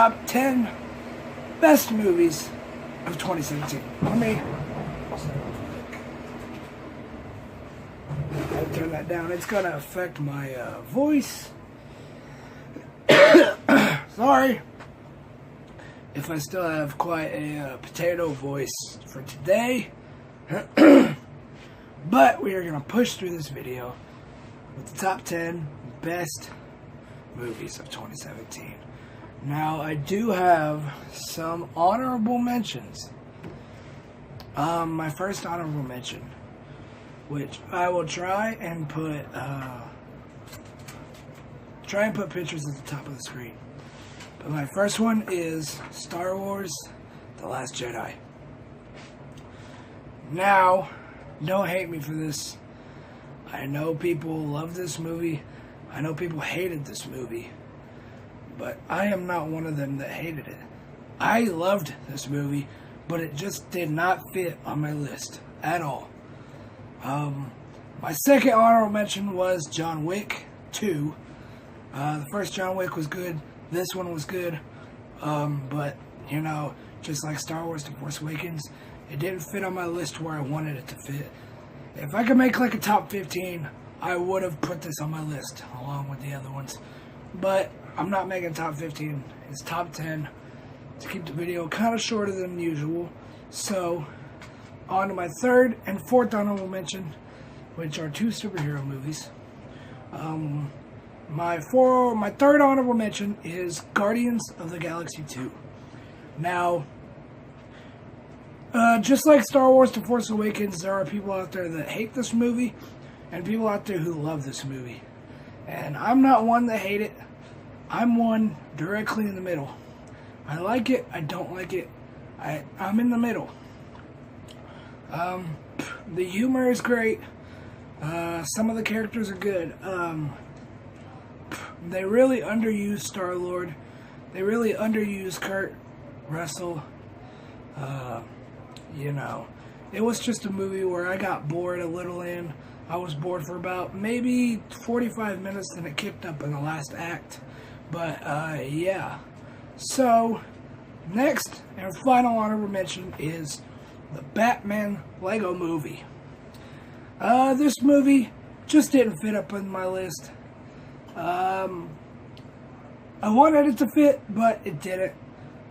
top 10 best movies of 2017. Let me turn that down. It's going to affect my voice. Sorry if I still have quite a potato voice for today. But we are going to push through this video with the top 10 best movies of 2017. Now, I do have some honorable mentions. My first honorable mention, which I will try and put pictures at the top of the screen. But my first one is Star Wars: The Last Jedi. Now, don't hate me for this. I know people love this movie. I know people hated this movie. But I am not one of them that hated it. I loved this movie, but it just did not fit on my list at all. My second honorable mention was John Wick 2. The first John Wick was good. This one was good. But, you know, just like Star Wars: The Force Awakens, it didn't fit on my list where I wanted it to fit. If I could make like a top 15, I would have put this on my list along with the other ones. But I'm not making top 15. It's top 10 to keep the video kind of shorter than usual. So, on to my third and fourth honorable mention, which are two superhero movies. My third honorable mention is Guardians of the Galaxy 2. Now, just like Star Wars: The Force Awakens, there are people out there that hate this movie and people out there who love this movie. And I'm not one that hate it. I'm one directly in the middle. I like it, I don't like it. I'm in the middle. The humor is great. Some of the characters are good. They really underuse Star-Lord. They really underuse Kurt Russell. You know, it was just a movie where I got bored a little in. I was bored for about maybe 45 minutes, and it kicked up in the last act. But, yeah. So, next and final honorable mention is the Batman Lego Movie. This movie just didn't fit up on my list. I wanted it to fit, but it didn't.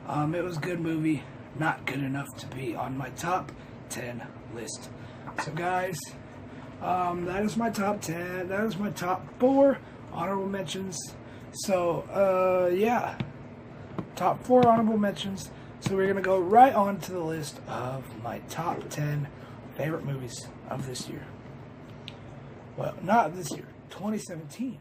It was a good movie. Not good enough to be on my top 10 list. So guys, that is my top 10. That is my top 4 honorable mentions. So, yeah. Top 4 honorable mentions. So we're going to go right on to the list of my top 10 favorite movies of this year. Well, not this year. 2017.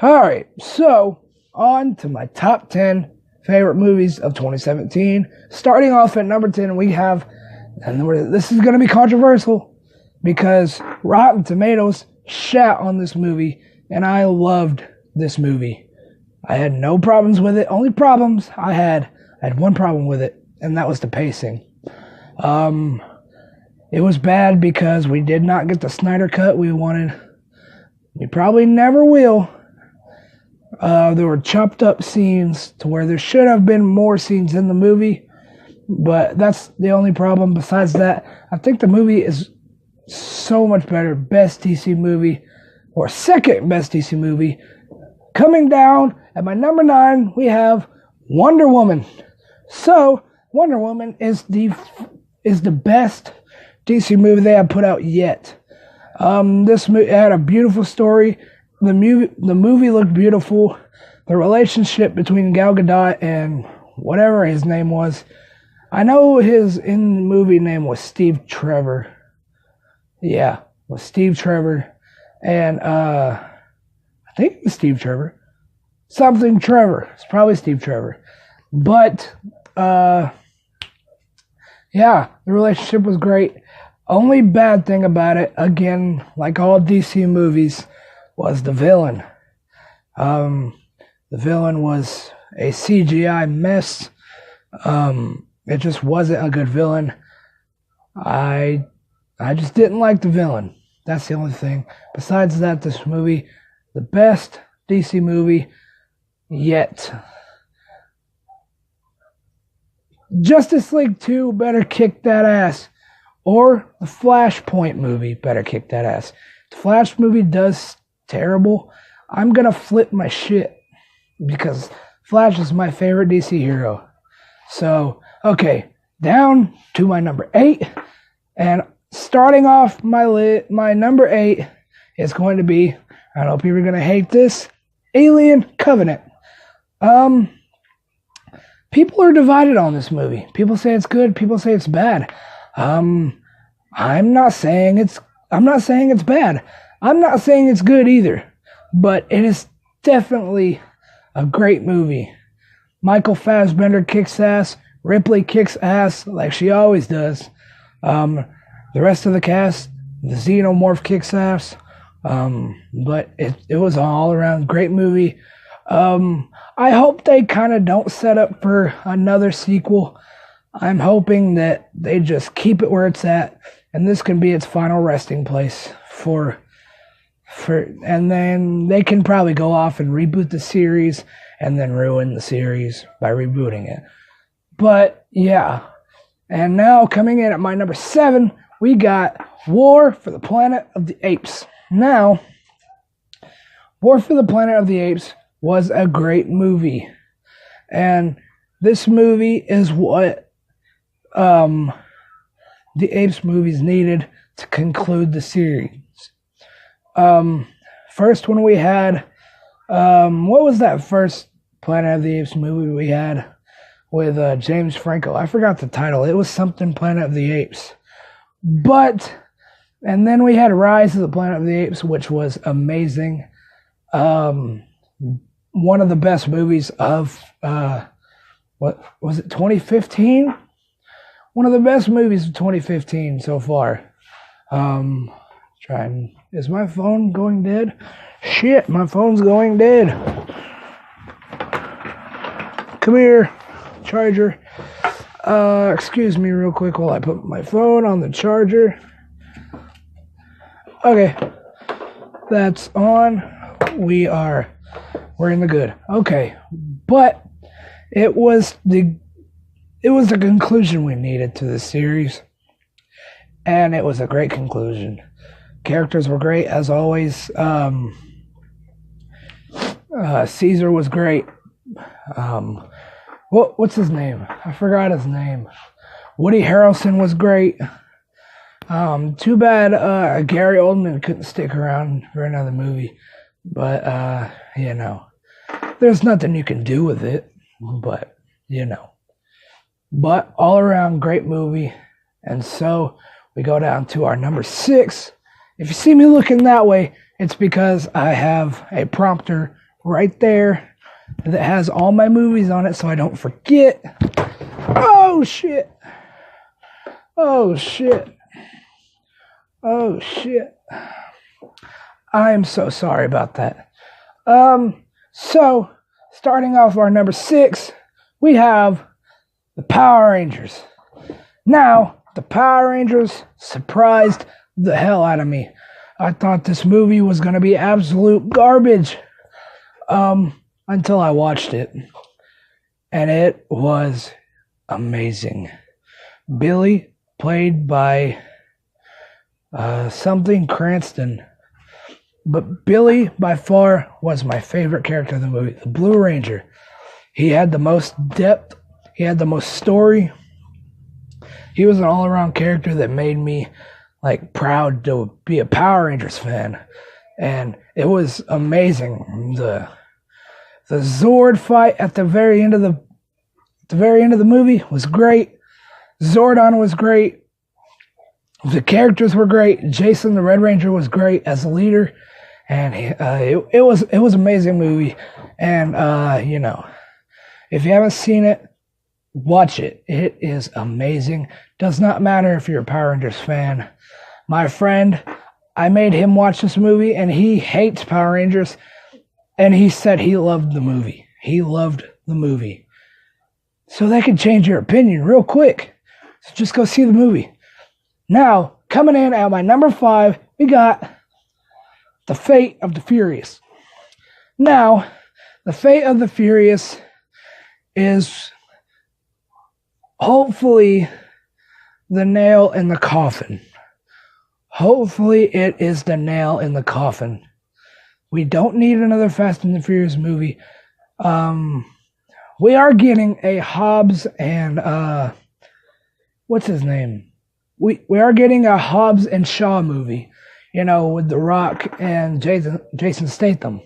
Alright, so on to my top 10 favorite movies of 2017. Starting off at number 10, we have, and this is going to be controversial because Rotten Tomatoes shat on this movie, and I loved this movie. I had no problems with it. Only problems I had one problem with it, and that was the pacing. It was bad because we did not get the Snyder cut we wanted. We probably never will. There were chopped up scenes to where there should have been more scenes in the movie, but that's the only problem. Besides that, I think the movie is so much better. Best DC movie, or second best DC movie. Coming down at my number 9, we have Wonder Woman. So, Wonder Woman is the best DC movie they have put out yet. This movie had a beautiful story. The movie looked beautiful. The relationship between Gal Gadot and whatever his name was. I know his in the movie name was Steve Trevor. Yeah, it was Steve Trevor. And I think it was Steve Trevor. Something Trevor. It's probably Steve Trevor. But yeah, the relationship was great. Only bad thing about it, again, like all DC movies, was the villain. The villain was a CGI mess. It just wasn't a good villain. I just didn't like the villain. That's the only thing. Besides that, this movie, the best DC movie yet. Justice League 2 better kick that ass. Or the Flashpoint movie better kick that ass. The Flash movie does terrible. I'm gonna flip my shit because Flash is my favorite DC hero. So, okay, down to my number 8. And starting off my number 8 is going to be, I know people are going to hate this, Alien Covenant. People are divided on this movie. People say it's good, people say it's bad. I'm not saying it's bad. I'm not saying it's good either. But it is definitely a great movie. Michael Fassbender kicks ass. Ripley kicks ass like she always does. The rest of the cast, the Xenomorph kicks ass. But it was an all-around great movie. I hope they kind of don't set up for another sequel. I'm hoping that they just keep it where it's at, and this can be its final resting place and then they can probably go off and reboot the series and then ruin the series by rebooting it. But yeah. And now coming in at my number 7, we got War for the Planet of the Apes. Now, War for the Planet of the Apes was a great movie. And this movie is what the Apes movies needed to conclude the series. First one we had, what was that first Planet of the Apes movie we had with James Franco? I forgot the title. It was something Planet of the Apes. And then we had Rise of the Planet of the Apes, which was amazing. One of the best movies of, what was it, 2015? One of the best movies of 2015 so far. Is my phone going dead? Shit, my phone's going dead. Come here, charger. Excuse me real quick while I put my phone on the charger. Okay, that's on. We're in the good. Okay, but it was the conclusion we needed to this series, and it was a great conclusion. Characters were great as always. Caesar was great. What's his name? I forgot his name. Woody Harrelson was great. Too bad Gary Oldman couldn't stick around for another movie. But, there's nothing you can do with it. But, But all around, great movie. And so we go down to our number 6. If you see me looking that way, it's because I have a prompter right there that has all my movies on it so I don't forget. Oh, shit. Oh, shit. Oh, shit. I'm so sorry about that. So, starting off our number 6, we have the Power Rangers. Now, the Power Rangers surprised the hell out of me. I thought this movie was going to be absolute garbage until I watched it. And it was amazing. Billy, played by something Cranston. But Billy, by far, was my favorite character of the movie. The Blue Ranger. He had the most depth. He had the most story. He was an all-around character that made me proud to be a Power Rangers fan. And it was amazing. The Zord fight at the very end of the movie was great. Zordon was great. The characters were great. Jason the Red Ranger was great as a leader. And it was an amazing movie. And if you haven't seen it, watch it. It is amazing. Does not matter if you're a Power Rangers fan. My friend, I made him watch this movie, and he hates Power Rangers, and he said he loved the movie. He loved the movie. So that can change your opinion real quick. So just go see the movie. Now, coming in at my number 5, we got The Fate of the Furious. Now, The Fate of the Furious is hopefully the nail in the coffin. Hopefully it is the nail in the coffin. We don't need another Fast and the Furious movie. We are getting a Hobbs and what's his name? We are getting a Hobbs and Shaw movie, with The Rock and Jason Statham.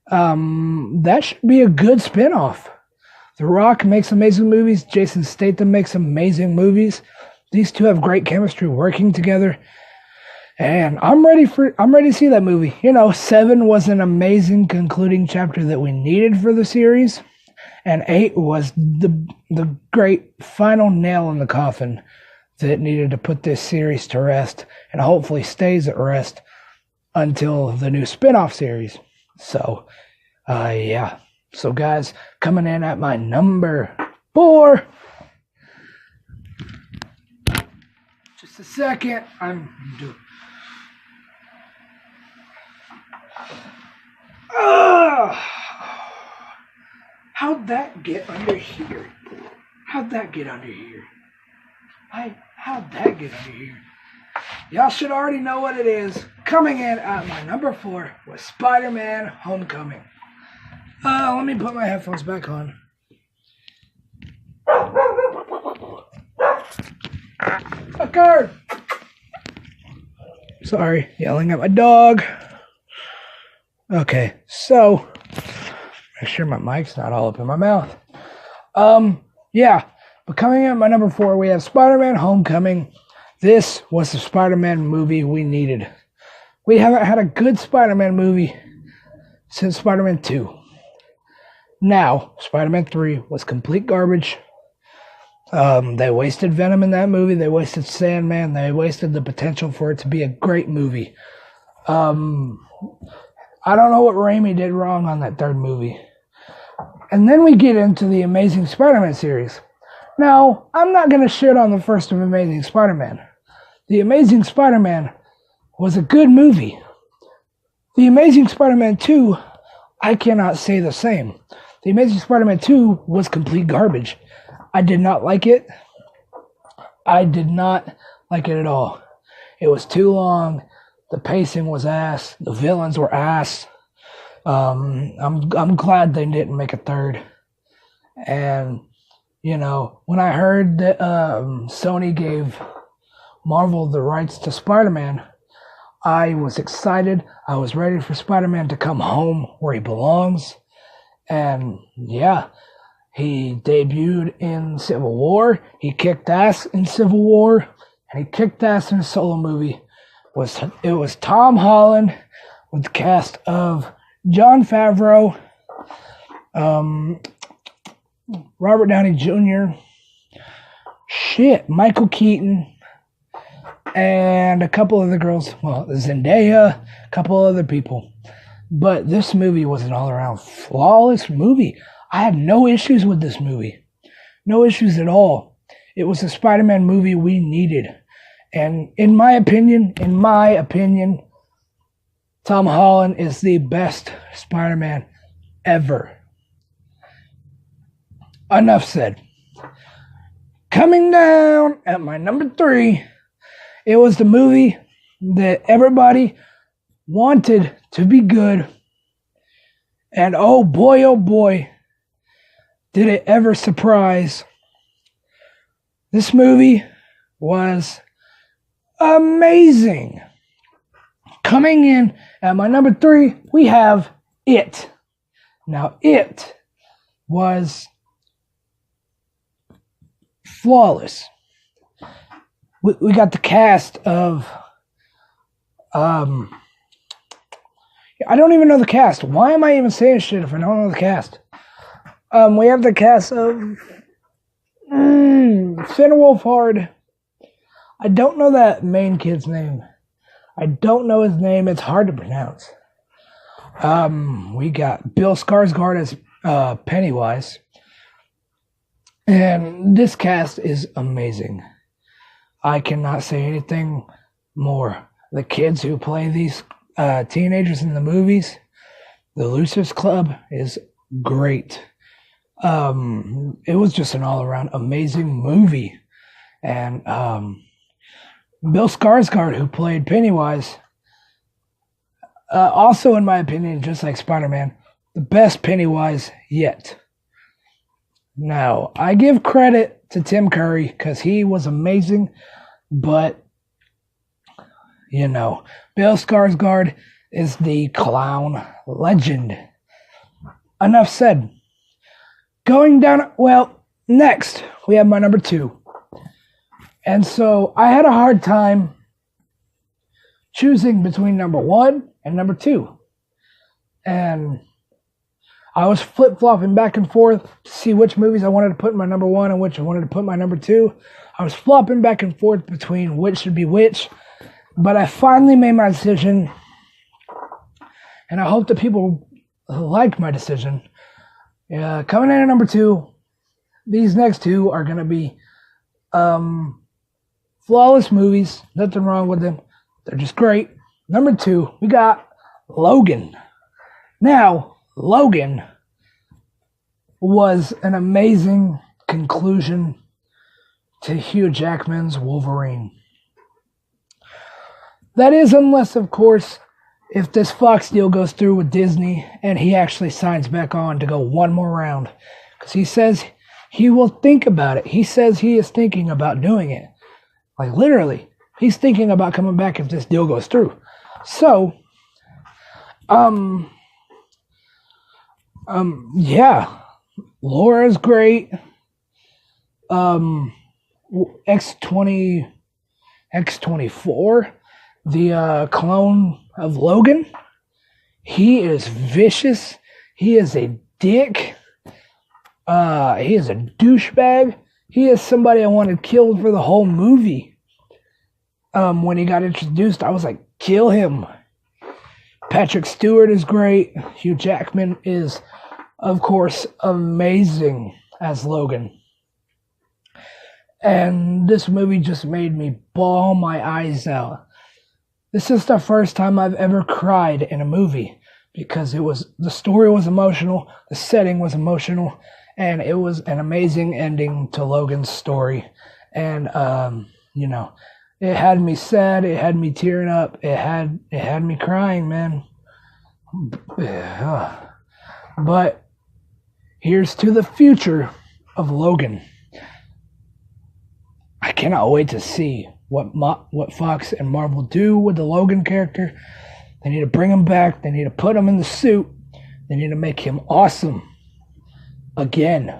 That should be a good spinoff. The Rock makes amazing movies. Jason Statham makes amazing movies. These two have great chemistry working together. And I'm ready to see that movie. 7 was an amazing concluding chapter that we needed for the series. And 8 was the great final nail in the coffin that needed to put this series to rest, and hopefully stays at rest until the new spin-off series. So, yeah. So, guys, coming in at my number 4. Just a second. How'd that get under here? How'd that get under here? Y'all should already know what it is. Coming in at my number 4 was Spider-Man Homecoming. Let me put my headphones back on. Fucker! Sorry, yelling at my dog. Okay, so make sure my mic's not all up in my mouth. Yeah. But coming in at my number 4, we have Spider-Man Homecoming. This was the Spider-Man movie we needed. We haven't had a good Spider-Man movie since Spider-Man 2. Now, Spider-Man 3 was complete garbage. They wasted Venom in that movie. They wasted Sandman. They wasted the potential for it to be a great movie. I don't know what Raimi did wrong on that third movie. And then we get into the Amazing Spider-Man series. Now, I'm not going to shit on the first of Amazing Spider-Man. The Amazing Spider-Man was a good movie. The Amazing Spider-Man 2, I cannot say the same. The Amazing Spider-Man 2 was complete garbage. I did not like it. I did not like it at all. It was too long. The pacing was ass. The villains were ass. I'm glad they didn't make a third. And when I heard that Sony gave Marvel the rights to Spider-Man, I was excited. I was ready for Spider-Man to come home where he belongs. And yeah, he debuted in Civil War. He kicked ass in Civil War. And he kicked ass in a solo movie. It was Tom Holland with the cast of Jon Favreau, Robert Downey Jr., Michael Keaton, and a couple other girls. Well, Zendaya, a couple other people. But this movie was an all-around flawless movie. I had no issues with this movie. No issues at all. It was a Spider-Man movie we needed. And in my opinion, Tom Holland is the best Spider-Man ever. Enough said. Coming down at my number 3, it was the movie that everybody wanted to be good. And oh boy, did it ever surprise. This movie was amazing. Coming in at my number 3, we have It. Now, It was flawless. We got the cast of I don't even know the cast. Why am I even saying shit if I don't know the cast? We have the cast of Finn Wolfhard. I don't know that main kid's name. I don't know his name. It's hard to pronounce. We got Bill Skarsgård as Pennywise. And this cast is amazing. I cannot say anything more. The kids who play these teenagers in the movies, the Lucius Club, is great. It was just an all around amazing movie. And Bill Skarsgård, who played Pennywise, also, in my opinion, just like Spider-Man, the best Pennywise yet. Now, I give credit to Tim Curry because he was amazing, but, Bill Skarsgård is the clown legend. Enough said. Going down, next, we have my number 2. And so, I had a hard time choosing between number 1 and number 2. And I was flip-flopping back and forth to see which movies I wanted to put in my number 1 and which I wanted to put in my number 2. I was flopping back and forth between which should be which. But I finally made my decision. And I hope that people like my decision. Coming in at number 2, these next 2 are going to be flawless movies. Nothing wrong with them. They're just great. Number 2, we got Logan. Now, Logan was an amazing conclusion to Hugh Jackman's Wolverine. That is, unless, of course, if this Fox deal goes through with Disney and he actually signs back on to go one more round. Because he says he will think about it. He says he is thinking about doing it. Like, literally, he's thinking about coming back if this deal goes through. So, yeah, Laura's great. X24, the clone of Logan, he is vicious. He is a dick. He is a douchebag. He is somebody I wanted killed for the whole movie. When he got introduced, I was like, kill him. Patrick Stewart is great. Hugh Jackman is, of course, amazing as Logan. And this movie just made me bawl my eyes out. This is the first time I've ever cried in a movie because the story was emotional, the setting was emotional, and it was an amazing ending to Logan's story. And it had me sad, it had me tearing up, it had me crying, man. But here's to the future of Logan. I cannot wait to see what Fox and Marvel do with the Logan character. They need to bring him back. They need to put him in the suit. They need to make him awesome again.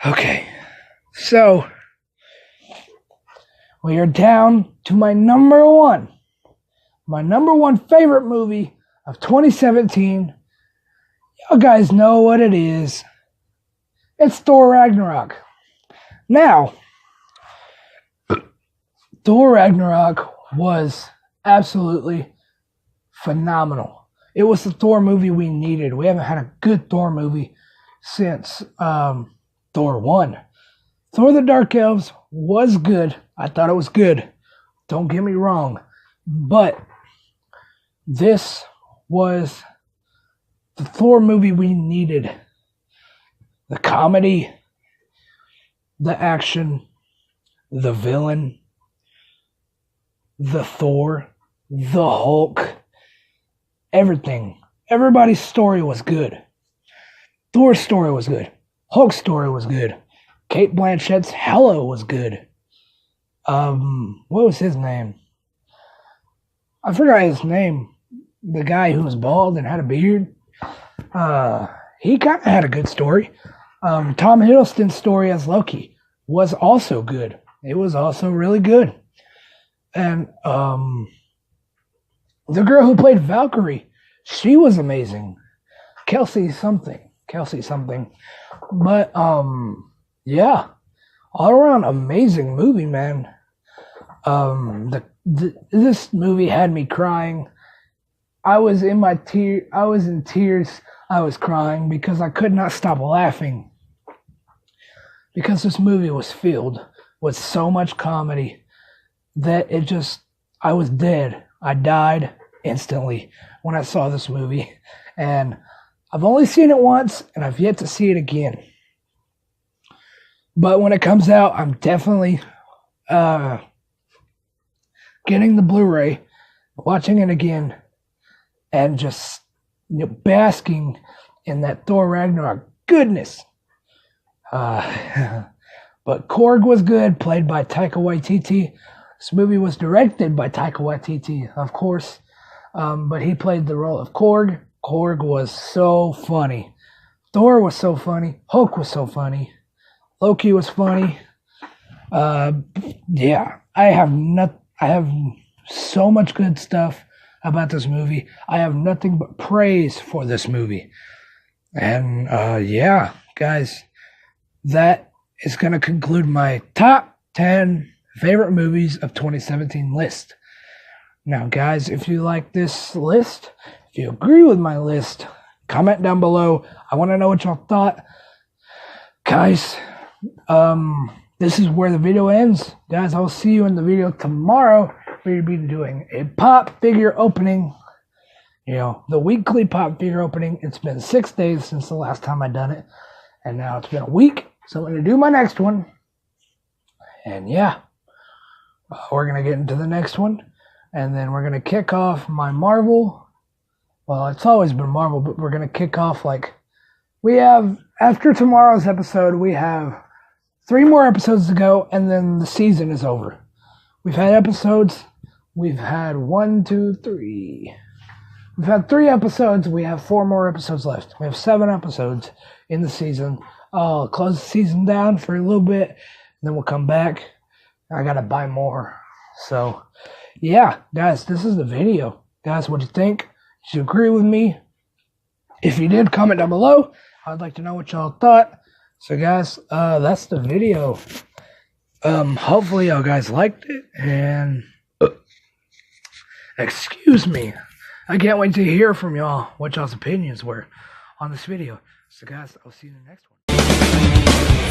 Okay, so we are down to my number 1. My number 1 favorite movie of 2017. Y'all guys know what it is. It's Thor Ragnarok. Now, Thor Ragnarok was absolutely phenomenal. It was the Thor movie we needed. We haven't had a good Thor movie since Thor 1. Thor the Dark Elves was good. I thought it was good. Don't get me wrong. But this was the Thor movie we needed. The comedy, the action, the villain, the Thor, the Hulk, everything. Everybody's story was good. Thor's story was good. Hulk's story was good. Cate Blanchett's Hela was good. What was his name? I forgot his name. The guy who was bald and had a beard. He kind of had a good story. Tom Hiddleston's story as Loki was also good. It was also really good. And the girl who played Valkyrie, she was amazing. Kelsey something. But yeah, all around amazing movie, man. This movie had me crying. I was in tears. I was crying because I could not stop laughing. Because this movie was filled with so much comedy that I was dead. I died instantly when I saw this movie. And I've only seen it once, and I've yet to see it again. But when it comes out, I'm definitely getting the Blu-ray, watching it again, and just basking in that Thor Ragnarok goodness. But Korg was good, played by Taika Waititi. This movie was directed by Taika Waititi, of course, but he played the role of Korg. Korg was so funny. Thor was so funny. Hulk was so funny. Loki was funny. Yeah, I have so much good stuff about this movie. I have nothing but praise for this movie. And yeah, guys, that is going to conclude my top 10 favorite movies of 2017 list. Now, guys, if you like this list, if you agree with my list, comment down below. I want to know what y'all thought. Guys, this is where the video ends. Guys, I'll see you in the video tomorrow. We'll be doing a pop figure opening. The weekly pop figure opening. It's been 6 days since the last time I done it. And now it's been a week. So I'm going to do my next one. And yeah, we're going to get into the next one. And then we're going to kick off my Marvel. Well, it's always been Marvel, but we're going to kick off we have, after tomorrow's episode, we have 3 more episodes to go, and then the season is over. We've had episodes. We've had 1, 2, 3. We've had 3 episodes. We have 4 more episodes left. We have 7 episodes in the season. I'll close the season down for a little bit, and then we'll come back. I gotta buy more. So, yeah, guys, this is the video. Guys, what'd you think? Did you agree with me? If you did, comment down below. I'd like to know what y'all thought. So, guys, that's the video. Hopefully y'all guys liked it, and excuse me. I can't wait to hear from y'all what y'all's opinions were on this video. So, guys, I'll see you in the next one.